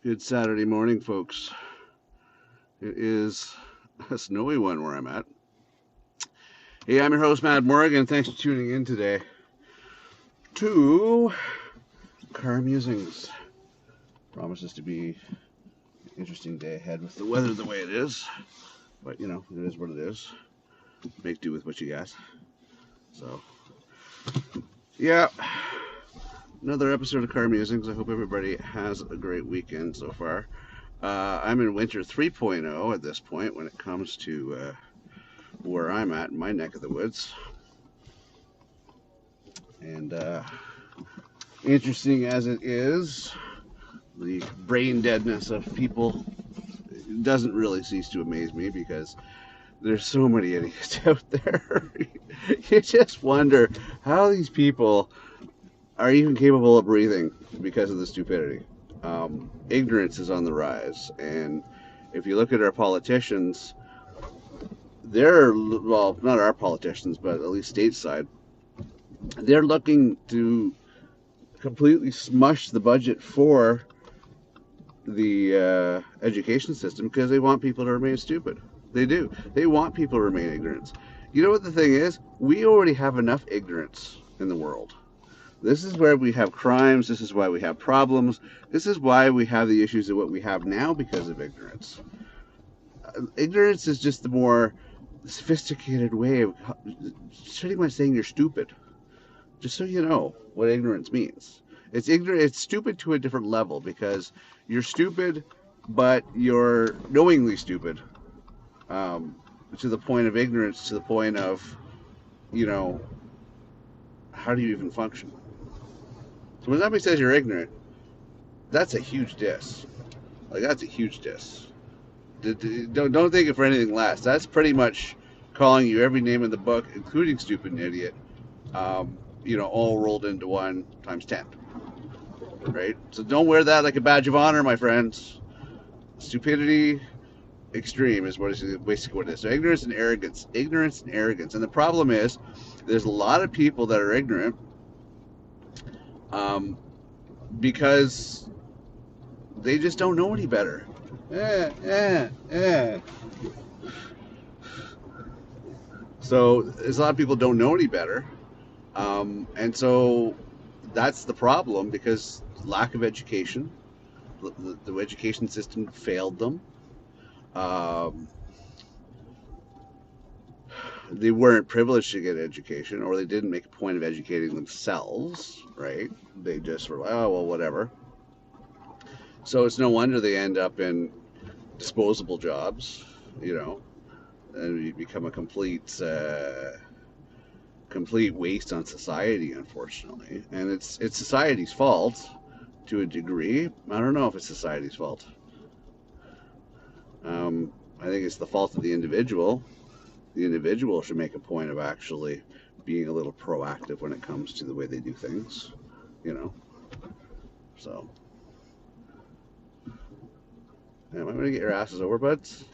Good Saturday morning, folks. It is a snowy one where I'm at. Hey, I'm your host, Matt Morgan. Thanks for tuning in today to Car Musings. Promises to be an interesting day ahead with the weather the way it is. But, you know, it is what it is. Make do with what you got. So, yeah, another episode of Car Musings. I hope everybody has a great weekend so far. I'm in winter 3.0 at this point when it comes to where I'm at in my neck of the woods. And interesting as it is, the brain deadness of people doesn't really cease to amaze me because there's so many idiots out there. You just wonder how these people are even capable of breathing because of the stupidity. Ignorance is on the rise, and if you look at our politicians, well, not our politicians, but at least stateside, they're looking to completely smush the budget for the education system because they want people to remain stupid. They do. They want people to remain ignorant. You know what the thing is? We already have enough ignorance in the world. This is where we have crimes. This is why we have problems. This is why we have the issues of what we have now because of ignorance. Ignorance is just the more sophisticated way of pretty much saying you're stupid. Just so you know what ignorance means. It's ignorant. It's stupid to a different level because you're stupid, but you're knowingly stupid. To the point of ignorance, to the point of, you know, how do you even function? So when somebody says you're ignorant, that's a huge diss. Like, that's a huge diss. Don't take it for anything less. That's pretty much calling you every name in the book, including stupid and idiot, all rolled into one times 10. Right? So don't wear that like a badge of honor, my friends. Stupidity extreme is what is basically what it is. So ignorance and arrogance. Ignorance and arrogance. And the problem is there's a lot of people that are ignorant because they just don't know any better. So there's a lot of people don't know any better. And so that's the problem because lack of education. The education system failed them. They weren't privileged to get education, or they didn't make a point of educating themselves, right? They just were like, oh, well, whatever. So it's no wonder they end up in disposable jobs, and you become a complete waste on society, unfortunately. And it's society's fault to a degree. I don't know if it's society's fault. I think it's the fault of the individual. The individual should make a point of actually being a little proactive when it comes to the way they do things, So, am I going to get your asses over, buds?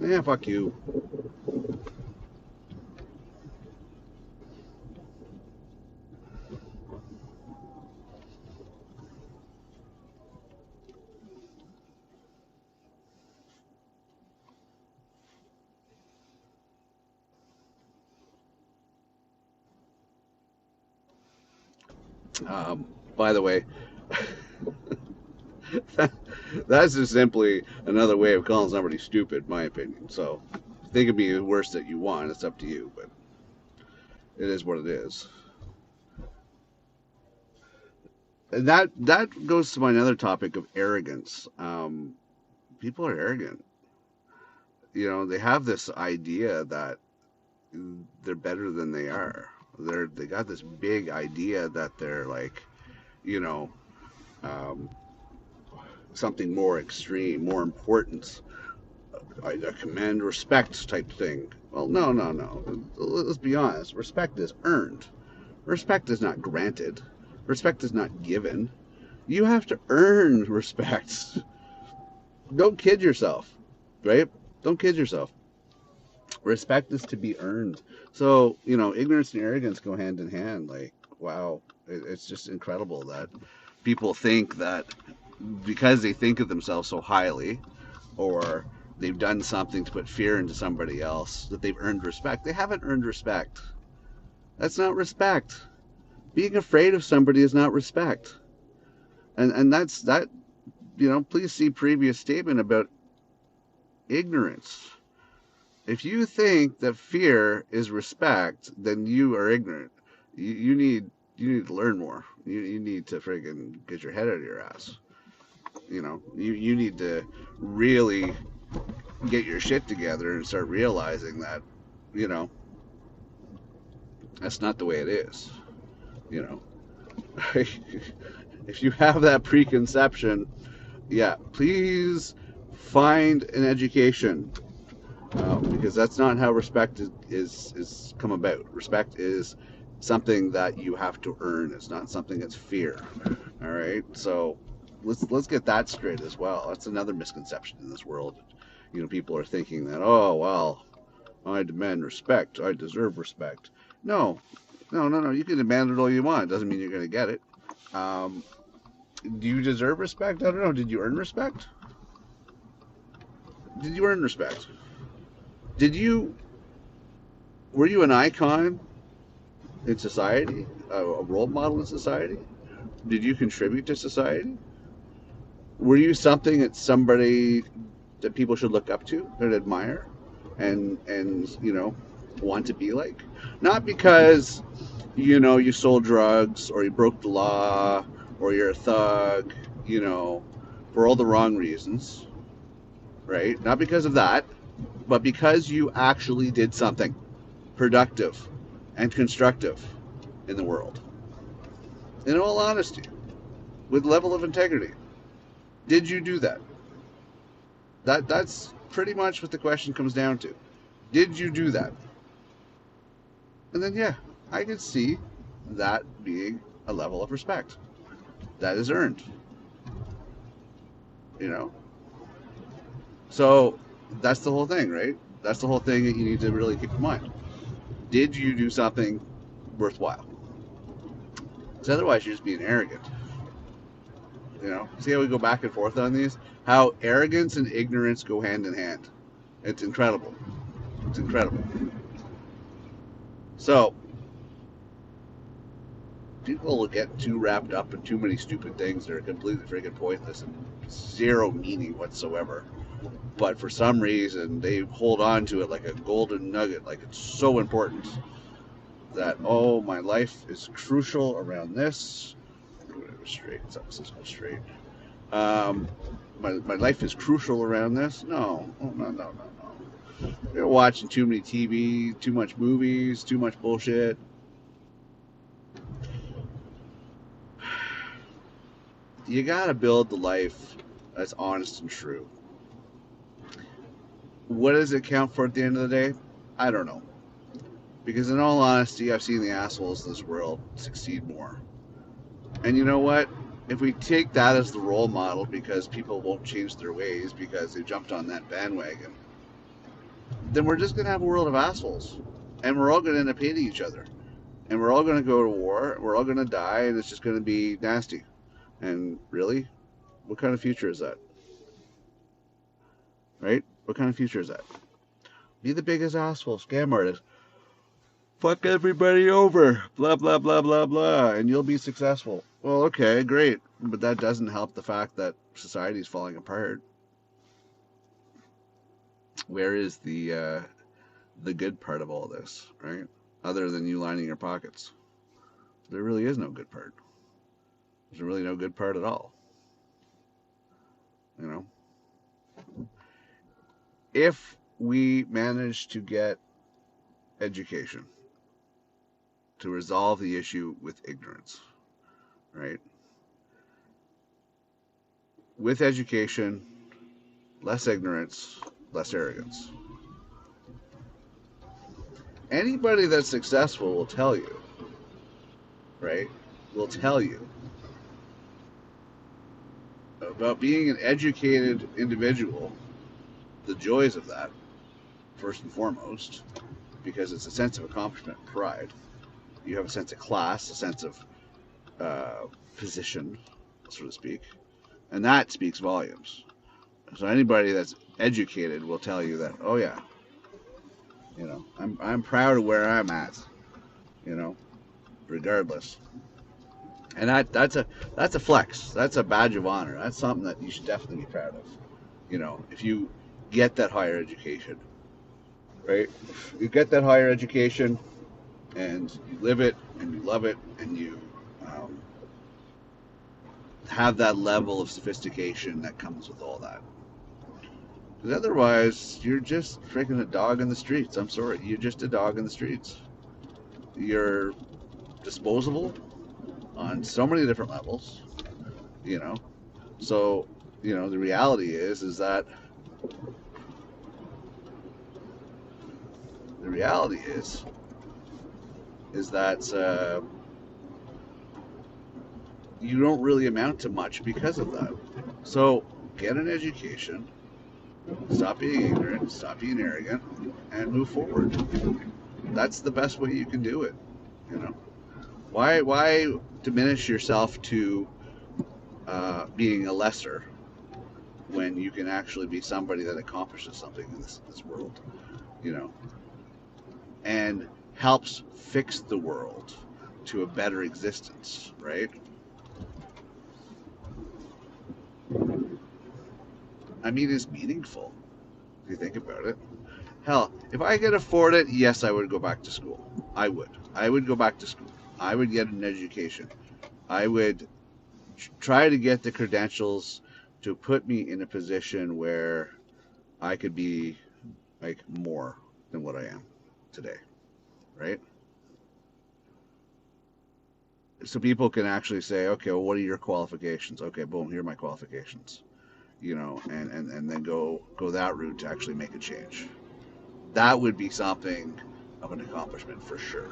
Yeah, fuck you. By the way, that's just simply another way of calling somebody stupid, in my opinion. So, they can be the worst that you want. It's up to you, but it is what it is. And that goes to my other topic of arrogance. People are arrogant. They have this idea that they're better than they are. They got this big idea that they're like, you know, um, something more extreme, more important, a command respect type thing. Well, no, no, no. Let's be honest. Respect is earned. Respect is not granted. Respect is not given. You have to earn respect. Don't kid yourself, right? Don't kid yourself. Respect is to be earned. So, ignorance and arrogance go hand in hand. Like, wow, it's just incredible that people think that because they think of themselves so highly, or they've done something to put fear into somebody else, that they've earned respect. They haven't earned respect. That's not respect. Being afraid of somebody is not respect. And that's that. Please see previous statement about ignorance. If you think that fear is respect, then you are ignorant. You need to learn more. You need to friggin' get your head out of your ass. You need to really get your shit together and start realizing that, you know, that's not the way it is. You know, if you have that preconception, yeah, please find an education, because that's not how respect is come about. Respect is something that you have to earn. It's not something that's fear. All right, so let's get that straight as well. That's another misconception in this world. People are thinking that, oh well, I demand respect. I deserve respect. No, no, no, no. You can demand it all you want. It doesn't mean you're going to get it. Um, do you deserve respect? I don't know. Did you earn respect? Did you earn respect? Did you? Were you an icon in society? A role model in society? Did you contribute to society? Were you something that somebody that people should look up to and admire, and want to be like? Not because you sold drugs or you broke the law or you're a thug, for all the wrong reasons, right? Not because of that, but because you actually did something productive and constructive in the world. In all honesty, with level of integrity. Did you do that? That's pretty much what the question comes down to. Did you do that? And then yeah, I could see that being a level of respect that is earned. You know, so that's the whole thing, right? That's the whole thing that you need to really keep in mind. Did you do something worthwhile? Because otherwise, you're just being arrogant. See how we go back and forth on these? How arrogance and ignorance go hand in hand. It's incredible. It's incredible. So, people will get too wrapped up in too many stupid things that are completely freaking pointless and zero meaning whatsoever. But for some reason, they hold on to it like a golden nugget, like it's so important that, oh, my life is crucial around this. Straight, let's go straight. My life is crucial around this. No, oh, no, no, no, no. You're watching too many TV, too much movies, too much bullshit. You gotta build the life that's honest and true. What does it count for at the end of the day? I don't know. Because in all honesty, I've seen the assholes in this world succeed more. And you know what? If we take that as the role model because people won't change their ways because they jumped on that bandwagon, then we're just going to have a world of assholes. And we're all going to end up hating each other. And we're all going to go to war. We're all going to die. And it's just going to be nasty. And really? What kind of future is that? Right? What kind of future is that? Be the biggest asshole, scam artist. Fuck everybody over. Blah, blah, blah, blah, blah. And you'll be successful. Well, okay, great. But that doesn't help the fact that society is falling apart. Where is the good part of all this, right? Other than you lining your pockets. There really is no good part. There's really no good part at all. If we manage to get education to resolve the issue with ignorance, right? With education, less ignorance, less arrogance. Anybody that's successful will tell you, right? Will tell you about being an educated individual, the joys of that, first and foremost, because it's a sense of accomplishment and pride. You have a sense of class, a sense of position, so to speak, and that speaks volumes. So anybody that's educated will tell you that, oh yeah, I'm proud of where I'm at, you know, regardless. And that's a flex. That's a badge of honor. That's something that you should definitely be proud of. If you get that higher education, right? You get that higher education, and you live it, and you love it, and you um, have that level of sophistication that comes with all that. Because otherwise, you're just freaking a dog in the streets. I'm sorry, you're just a dog in the streets. You're disposable on so many different levels, you know. So, the reality is that you don't really amount to much because of that. So, get an education, stop being ignorant, stop being arrogant, and move forward. That's the best way you can do it. You know, why diminish yourself to being a lesser when you can actually be somebody that accomplishes something in this world? You know, and helps fix the world to a better existence, right? I mean, it's meaningful if you think about it. Hell, if I could afford it, yes, I would go back to school. I would. I would go back to school. I would get an education. I would try to get the credentials to put me in a position where I could be like more than what I am today, right? So people can actually say, okay, well, what are your qualifications? Okay, boom, here are my qualifications. And then go that route to actually make a change. That would be something of an accomplishment for sure.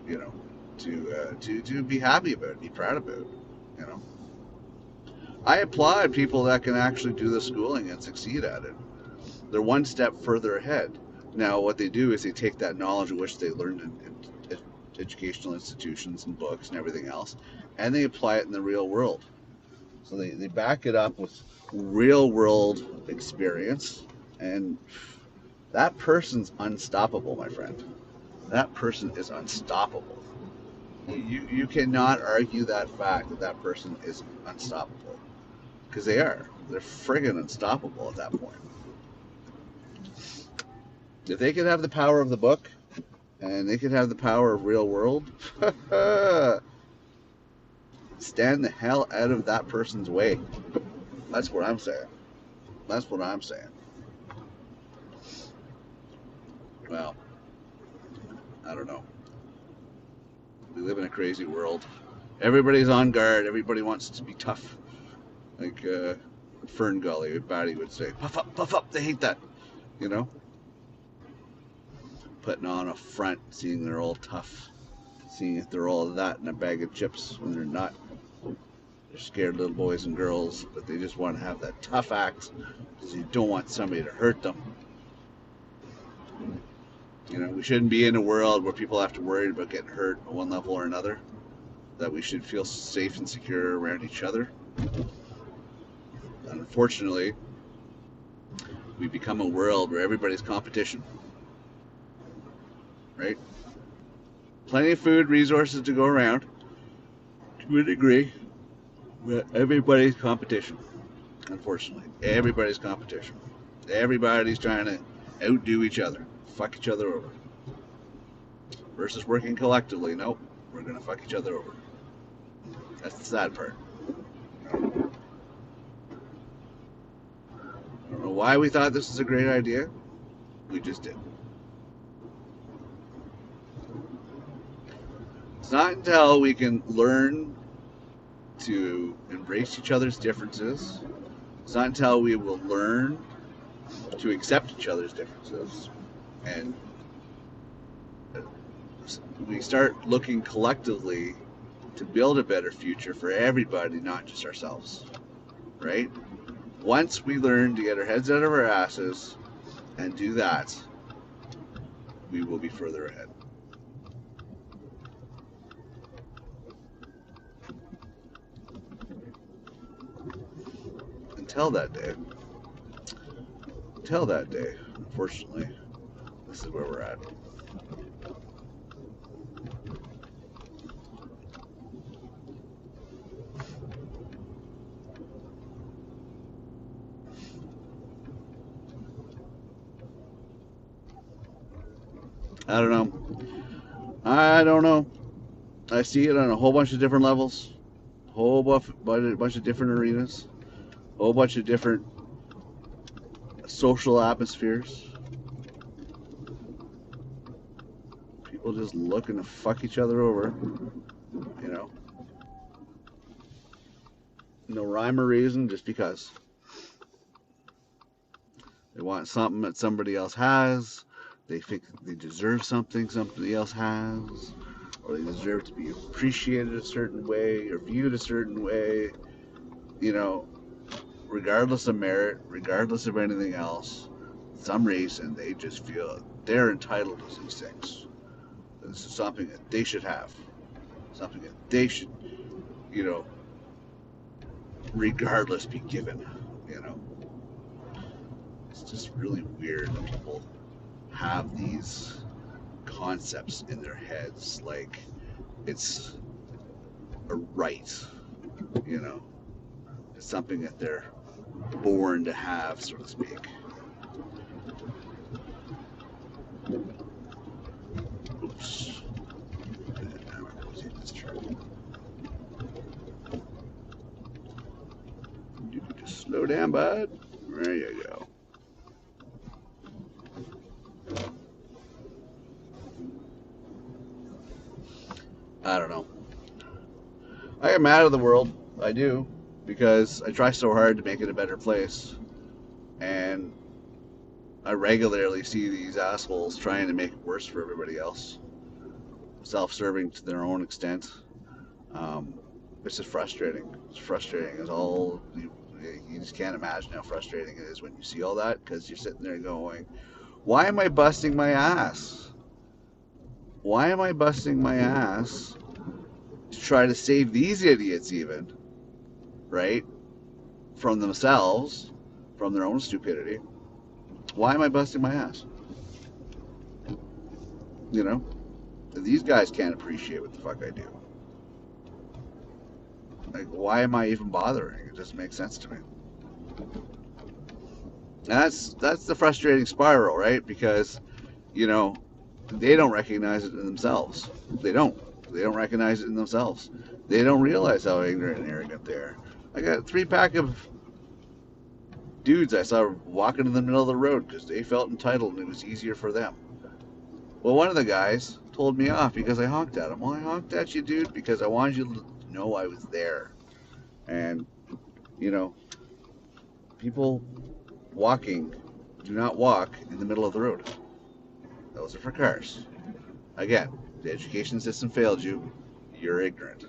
You know, to be happy about, be proud about. You know, I applaud people that can actually do the schooling and succeed at it. They're one step further ahead. Now, what they do is they take that knowledge which they learned in educational institutions and books and everything else, and they apply it in the real world. So they back it up with real world experience, and that person's unstoppable, my friend. That person is unstoppable. You cannot argue that fact that that person is unstoppable, because they are. They're friggin' unstoppable at that point. If they could have the power of the book and they could have the power of real world, stand the hell out of that person's way. That's what I'm saying. That's what I'm saying. Well, I don't know. We live in a crazy world. Everybody's on guard. Everybody wants to be tough. Like Fern Gully, Batty would say, puff up, puff up. They hate that. You know? Putting on a front, seeing they're all tough. Seeing if they're all that in a bag of chips when they're not. They're scared little boys and girls, but they just want to have that tough act because you don't want somebody to hurt them. We shouldn't be in a world where people have to worry about getting hurt at one level or another. That we should feel safe and secure around each other. And unfortunately, we become a world where everybody's competition. Right? Plenty of food, resources to go around, to a degree, but everybody's competition. Unfortunately, everybody's competition. Everybody's trying to outdo each other, fuck each other over. Versus working collectively, nope, we're gonna fuck each other over. That's the sad part. I don't know why we thought this was a great idea. We just did. It's not until we can learn to embrace each other's differences. It's not until we will learn to accept each other's differences and we start looking collectively to build a better future for everybody, not just ourselves. Right? Once we learn to get our heads out of our asses and do that, we will be further ahead. Until that day. Until that day, unfortunately, this is where we're at. I don't know. I don't know. I see it on a whole bunch of different levels, bunch of different arenas, a whole bunch of different social atmospheres. People just looking to fuck each other over, you know. No rhyme or reason, just because. They want something that somebody else has. They think they deserve something somebody else has. Or they deserve to be appreciated a certain way or viewed a certain way. You know, regardless of merit, regardless of anything else, for some reason they just feel they're entitled to these things. This is something that they should have. Something that they should, you know, regardless be given. You know. It's just really weird when people have these concepts in their heads like it's a right, you know. It's something that they're born to have, so to speak. Oops. Now I gotta take this turn. You just slow down, bud. There you go. I don't know. I get mad at the world. I do. Because I try so hard to make it a better place. And I regularly see these assholes trying to make it worse for everybody else. Self-serving to their own extent. It's just frustrating. It's frustrating. It's all you just can't imagine how frustrating it is when you see all that because you're sitting there going, "Why am I busting my ass? Why am I busting my ass to try to save these idiots even, right, from themselves, from their own stupidity? Why am I busting my ass? You know, these guys can't appreciate what the fuck I do. Like, why am I even bothering? It doesn't make sense to me." That's the frustrating spiral, right? Because, you know, they don't recognize it in themselves. They don't. They don't recognize it in themselves. They don't realize how ignorant and arrogant they are. I got a 3-pack of dudes I saw walking in the middle of the road because they felt entitled and it was easier for them. Well, one of the guys told me off because I honked at him. Well, I honked at you, dude, because I wanted you to know I was there. And, you know, people walking do not walk in the middle of the road. Those are for cars. Again, the education system failed you. You're ignorant.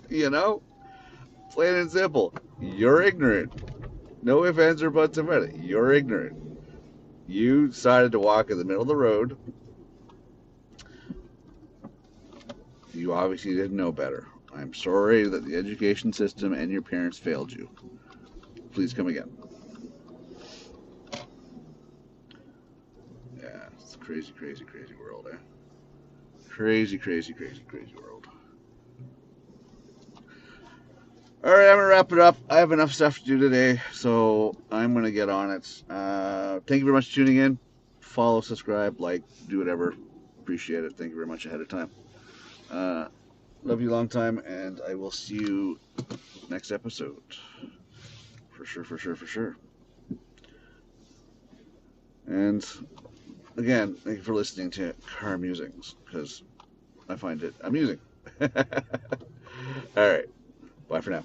You know? Plain and simple. You're ignorant. No ifs, ands, or buts about it. You're ignorant. You decided to walk in the middle of the road. You obviously didn't know better. I'm sorry that the education system and your parents failed you. Please come again. Yeah, it's a crazy, crazy, crazy world, eh? Crazy, crazy, crazy, crazy world. All right, I'm gonna wrap it up. I have enough stuff to do today, so I'm gonna get on it. Thank you very much for tuning in. Follow, subscribe, like, do whatever. Appreciate it. Thank you very much ahead of time. Love you long time, and I will see you next episode. For sure, for sure, for sure. And again, thank you for listening to Car Musings, because I find it amusing. All right. Bye for now.